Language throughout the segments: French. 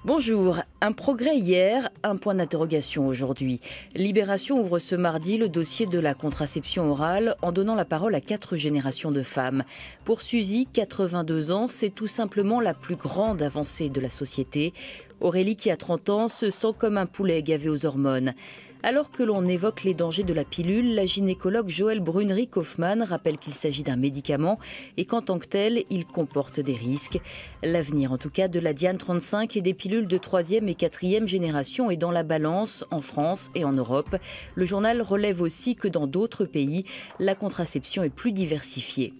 Bonjour, un progrès hier, un point d'interrogation aujourd'hui. Libération ouvre ce mardi le dossier de la contraception orale en donnant la parole à 4 générations de femmes. Pour Suzy, 82 ans, c'est tout simplement la plus grande avancée de la société. Aurélie, qui a 30 ans, se sent comme un poulet gavé aux hormones. Alors que l'on évoque les dangers de la pilule, la gynécologue Joëlle Brunnery-Kaufmann rappelle qu'il s'agit d'un médicament et qu'en tant que tel, il comporte des risques. L'avenir, en tout cas, de la Diane 35 et des pilules de 3e et 4e génération est dans la balance en France et en Europe. Le journal relève aussi que dans d'autres pays, la contraception est plus diversifiée.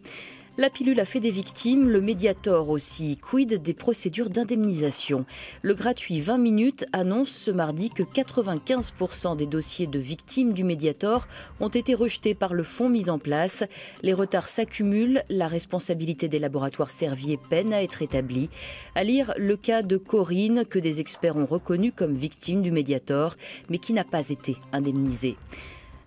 La pilule a fait des victimes, le Mediator aussi. Quid des procédures d'indemnisation? Le gratuit 20 minutes annonce ce mardi que 95% des dossiers de victimes du Mediator ont été rejetés par le fonds mis en place. Les retards s'accumulent, la responsabilité des laboratoires Servier peine à être établie. À lire le cas de Corinne, que des experts ont reconnu comme victime du Mediator, mais qui n'a pas été indemnisée.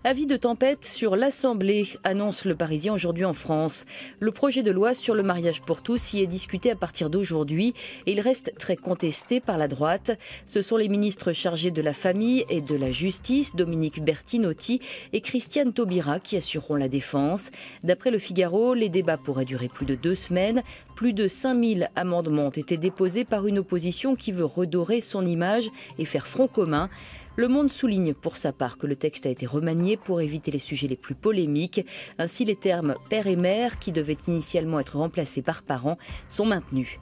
Avis de tempête sur l'Assemblée, annonce Le Parisien aujourd'hui en France. Le projet de loi sur le mariage pour tous y est discuté à partir d'aujourd'hui et il reste très contesté par la droite. Ce sont les ministres chargés de la famille et de la justice, Dominique Bertinotti et Christiane Taubira, qui assureront la défense. D'après Le Figaro, les débats pourraient durer plus de 2 semaines. Plus de 5000 amendements ont été déposés par une opposition qui veut redorer son image et faire front commun. Le Monde souligne pour sa part que le texte a été remanié pour éviter les sujets les plus polémiques. Ainsi, les termes père et mère, qui devaient initialement être remplacés par parents, sont maintenus.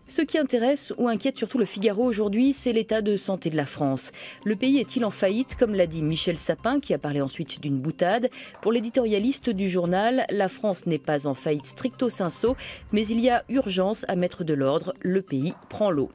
Ce qui intéresse ou inquiète surtout Le Figaro aujourd'hui, c'est l'état de santé de la France. Le pays est-il en faillite, comme l'a dit Michel Sapin, qui a parlé ensuite d'une boutade? Pour l'éditorialiste du journal, la France n'est pas en faillite stricto sensu, mais il y a urgence à mettre de l'ordre. Le pays prend l'eau.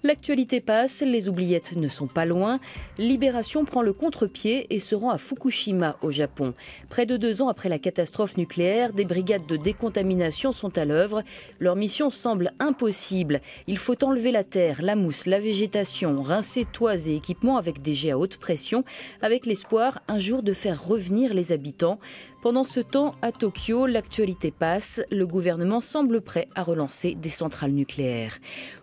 L'actualité passe, les oubliettes ne sont pas loin. Libération prend le contre-pied et se rend à Fukushima, au Japon. Près de 2 ans après la catastrophe nucléaire, des brigades de décontamination sont à l'œuvre. Leur mission semble impossible. Il faut enlever la terre, la mousse, la végétation, rincer toits et équipements avec des jets à haute pression, avec l'espoir un jour de faire revenir les habitants. Pendant ce temps, à Tokyo, l'actualité passe. Le gouvernement semble prêt à relancer des centrales nucléaires.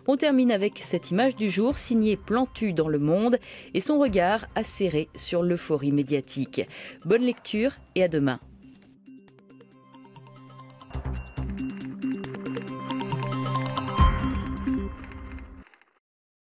On termine avec cette image du jour signée Plantu dans Le Monde et son regard acéré sur l'euphorie médiatique. Bonne lecture et à demain.